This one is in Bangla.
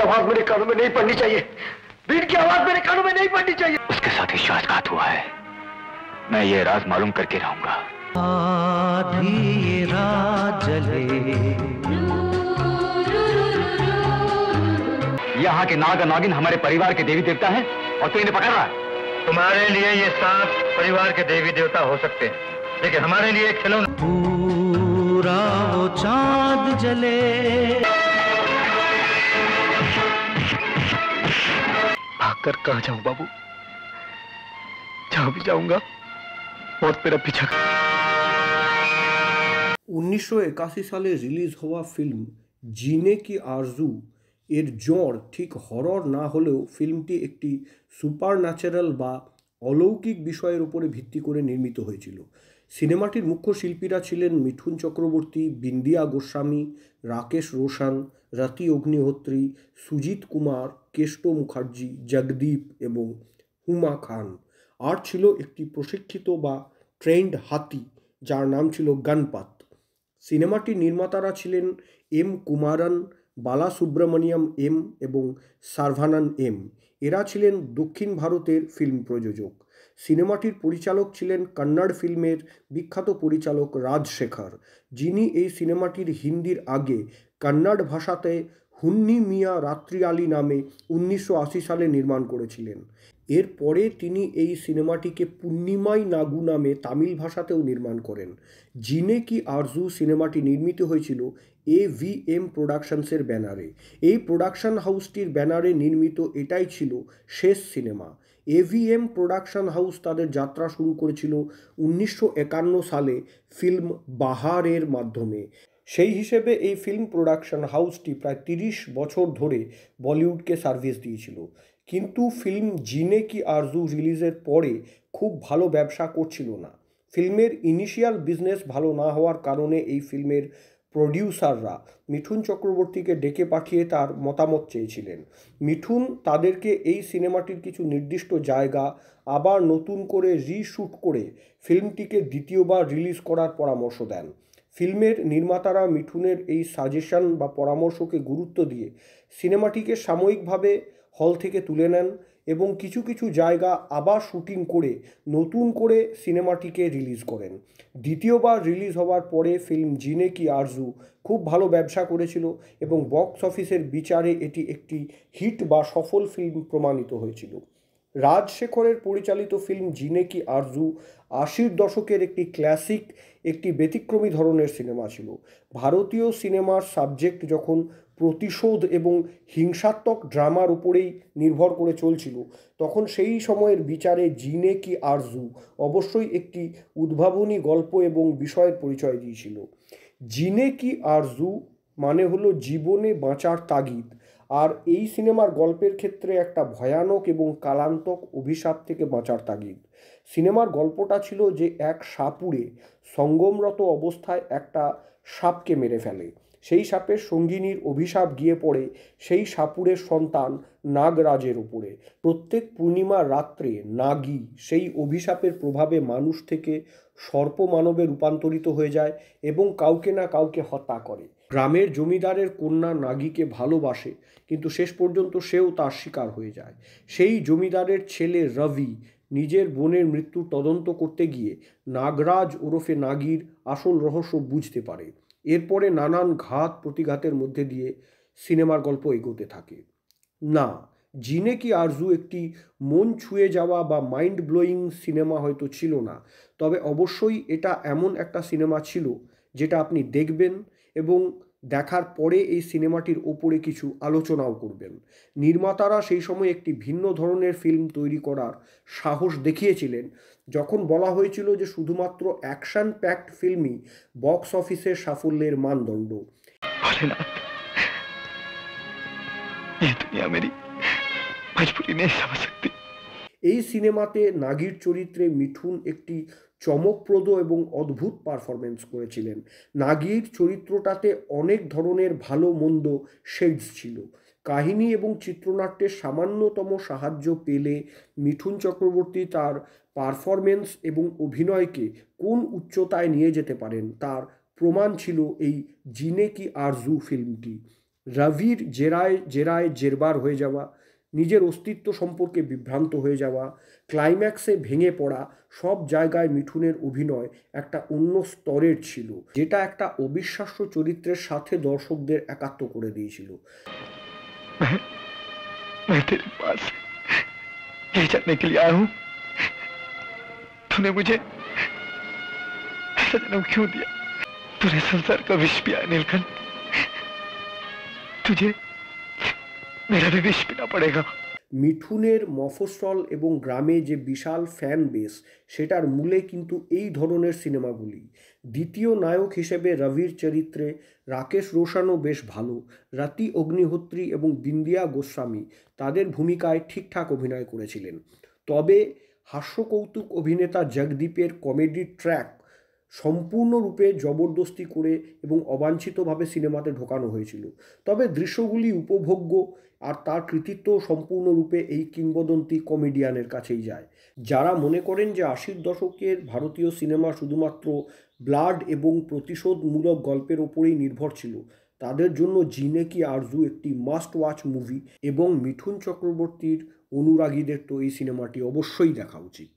आवाज मेरे कानों में नहीं पड़नी चाहिए। बीट की आवाज मेरे कानों में नहीं पड़नी चाहिए। उसके साथ विश्वासघात हुआ है, मैं ये राज मालूम करके रहूंगा। आधी ये रात जले। यहाँ के नाग नागिन हमारे परिवार के देवी देवता हैं और तू इन्हें पकड़ रहा है। तुम्हारे लिए ये सांप परिवार के देवी देवता हो सकते हैं, लेकिन हमारे लिए खिलौना। पूरा वो चांद जले। भागकर कहाँ जाऊं बाबू? जहां भी जाऊंगा मौत मेरा पीछा। 1981 সালে রিলিজ হওয়া ফিল্ম জিনে কি আরজু এর জড় ঠিক হরর না হলেও ফিল্মটি একটি সুপারন্যাচারাল বা অলৌকিক বিষয়ের উপরে ভিত্তি করে নির্মিত হয়েছিল। সিনেমাটির মুখ্য শিল্পীরা ছিলেন মিঠুন চক্রবর্তী, বিন্দিয়া গোস্বামী, রাকেশ রোশন, রতি অগ্নিহোত্রী, সুজিত কুমার, কেষ্ট মুখার্জি, জগদীপ এবং হুমা খান। আর ছিল একটি প্রশিক্ষিত বা ট্রেন্ড হাতি যার নাম ছিল গণপত। সিনেমাটির নির্মাতারা ছিলেন এম কুমারন, বালা সুব্রমণিয়াম এম এবং সার্ভানান এম। এরা ছিলেন দক্ষিণ ভারতের ফিল্ম প্রযোজক। সিনেমাটির পরিচালক ছিলেন কন্নড় ফিল্মের বিখ্যাত পরিচালক রাজশেখর, যিনি এই সিনেমাটির হিন্দির আগে কন্নড় ভাষাতে হুন্নি মিয়া রাত্রি আলী নামে 1980 সালে নির্মাণ করেছিলেন। এরপরে তিনি এই সিনেমাটিকে পূর্ণিমাই নাগু নামে তামিল ভাষাতেও নির্মাণ করেন। জিনে কি আরজু সিনেমাটি নির্মিত হয়েছিল AVM প্রোডাকশনসের ব্যানারে। এই প্রোডাকশন হাউসটির ব্যানারে নির্মিত এটাই ছিল শেষ সিনেমা। AVM প্রোডাকশন হাউস তাদের যাত্রা শুরু করেছিল 1951 সালে ফিল্ম বাহারের মাধ্যমে। সেই হিসেবে এই ফিল্ম প্রোডাকশন হাউসটি প্রায় 30 বছর ধরে বলিউডকে সার্ভিস দিয়েছিল। কিন্তু ফিল্ম জিনে কি আরজু রিলিজের পরে খুব ভালো ব্যবসা করছিল না। ফিল্মের ইনিশিয়াল বিজনেস ভালো না হওয়ার কারণে এই ফিল্মের প্রডিউসাররা মিঠুন চক্রবর্তীকে ডেকে পাঠিয়ে তার মতামত চেয়েছিলেন। মিঠুন তাদেরকে এই সিনেমাটির কিছু নির্দিষ্ট জায়গা আবার নতুন করে রিশ্যুট করে ফিল্মটিকে দ্বিতীয়বার রিলিজ করার পরামর্শ দেন। ফিল্মের নির্মাতারা মিঠুনের এই সাজেশন বা পরামর্শকে গুরুত্ব দিয়ে সিনেমাটিকে সাময়িকভাবে হল থেকে তুলে নেন এবং কিছু কিছু জায়গা আবার শুটিং করে নতুন করে সিনেমাটিকে রিলিজ করেন। দ্বিতীয়বার রিলিজ হওয়ার পরে ফিল্ম জিনে কি আরজু খুব ভালো ব্যবসা করেছিল এবং বক্স অফিসের বিচারে এটি একটি হিট বা সফল ফিল্ম প্রমাণিত হয়েছিল। রাজশেখরের পরিচালিত ফিল্ম জিনে কি আরজু 80-র দশকের একটি ক্লাসিক, একটি ব্যতিক্রমী ধরনের সিনেমা ছিল। ভারতীয় সিনেমার সাবজেক্ট যখন প্রতিশোধ এবং হিংসাত্মক ড্রামার উপরেই নির্ভর করে চলছিল, তখন সেই সময়ের বিচারে জিনে কি আরজু অবশ্যই একটি উদ্ভাবনী গল্প এবং বিষয়ের পরিচয় দিয়েছিল। জিনে কি আরজু মানে হলো জীবনে বাঁচার তাগিদ। আর এই সিনেমার গল্পের ক্ষেত্রে একটা ভয়ানক এবং কালান্তক অভিশাপ থেকে বাঁচার তাগিদ। সিনেমার গল্পটা ছিল যে এক সাপুড়ে সঙ্গমরত অবস্থায় একটা সাপকে মেরে ফেলে। সেই সাপের সঙ্গিনীর অভিশাপ গিয়ে পড়ে সেই সাপুড়ের সন্তান নাগরাজের উপরে। প্রত্যেক পূর্ণিমার রাত্রে নাগী সেই অভিশাপের প্রভাবে মানুষ থেকে সর্প মানবে রূপান্তরিত হয়ে যায় এবং কাউকে না কাউকে হত্যা করে। গ্রামের জমিদারের কন্যা নাগীকে ভালোবাসে, কিন্তু শেষ পর্যন্ত সেও তার শিকার হয়ে যায়। সেই জমিদারের ছেলে রবি নিজের বোনের মৃত্যুর তদন্ত করতে গিয়ে নাগরাজ ওরফে নাগীর আসল রহস্য বুঝতে পারে। এরপরে নানান ঘাত প্রতিঘাতের মধ্যে দিয়ে সিনেমার গল্প এগোতে থাকে। না, জিনে কি আরজু একটি মন ছুঁয়ে যাওয়া বা মাইন্ড ব্লোয়িং সিনেমা হয়তো ছিল না, তবে অবশ্যই এটা এমন একটা সিনেমা ছিল যেটা আপনি দেখবেন এবং দেখার পরে এই সিনেমাটির ওপরে কিছু আলোচনাও করবেন। নির্মাতারা সেই সময় একটি ভিন্ন ধরনের ফিল্ম তৈরি করার সাহস দেখিয়েছিলেন যখন বলা হয়েছিল যে শুধুমাত্র অ্যাকশন প্যাকড ফিল্মই বক্স অফিসের সাফল্যের মানদণ্ড। এই সিনেমাতে নাগীর চরিত্রে মিঠুন একটি চমকপ্রদ এবং অদ্ভুত পারফরমেন্স করেছিলেন। নাগীর চরিত্রটাতে অনেক ধরনের ভালো মন্দ শেডস ছিল। কাহিনী এবং চিত্রনাট্যের সামান্যতম সাহায্য পেলে মিঠুন চক্রবর্তী তার পারফরমেন্স এবং অভিনয়কে কোন উচ্চতায় নিয়ে যেতে পারেন তার প্রমাণ ছিল এই জিনে কি আরজু ফিল্মটি। রবির জেরায় জেরায় জেরবার হয়ে যাওয়া, নিজের অস্তিত্ব সম্পর্কে বিভ্রান্ত হয়ে যাওয়া, ক্লাইম্যাক্সে ভেঙে পড়া, সব জায়গায় মিঠুনের অভিনয় একটা অন্য স্তরের ছিল, যেটা একটা অবিশ্বাস্য চরিত্রের সাথে দর্শকদের একাত্ম করে দিয়েছিল। मैं तेरे पास ये जानने के लिए आया हूं, तूने मुझे ऐसा जन्म क्यों दिया? तूने संसार का विष पिया है नीलकंठ, तुझे मेरा भी विष पीना पड़ेगा। মিঠুনের মফস্বল এবং গ্রামে যে বিশাল ফ্যান বেস, সেটার মূলে কিন্তু এই ধরনের সিনেমাগুলি। দ্বিতীয় নায়ক হিসেবে রবির চরিত্রে রাকেশ রোশনও বেশ ভালো। রাতি অগ্নিহোত্রী এবং বিন্দিয়া গোস্বামী তাদের ভূমিকায় ঠিকঠাক অভিনয় করেছিলেন। তবে হাস্যকৌতুক অভিনেতা জগদীপের কমেডি ট্র্যাক সম্পূর্ণরূপে জবরদস্তি করে এবং অবাঞ্ছিতভাবে সিনেমাতে ঢোকানো হয়েছিল। তবে দৃশ্যগুলি উপভোগ্য, আর তার কৃতিত্ব সম্পূর্ণরূপে এই কিংবদন্তি কমেডিয়ানের কাছেই যায়। যারা মনে করেন যে ৮০ দশকের ভারতীয় সিনেমা শুধুমাত্র ব্লাড এবং প্রতিশোধমূলক গল্পের ওপরেই নির্ভর ছিল, তাদের জন্য জিনে কি আরজু একটি মাস্ট ওয়াচ মুভি, এবং মিঠুন চক্রবর্তীর অনুরাগীদের তো এই সিনেমাটি অবশ্যই দেখা উচিত।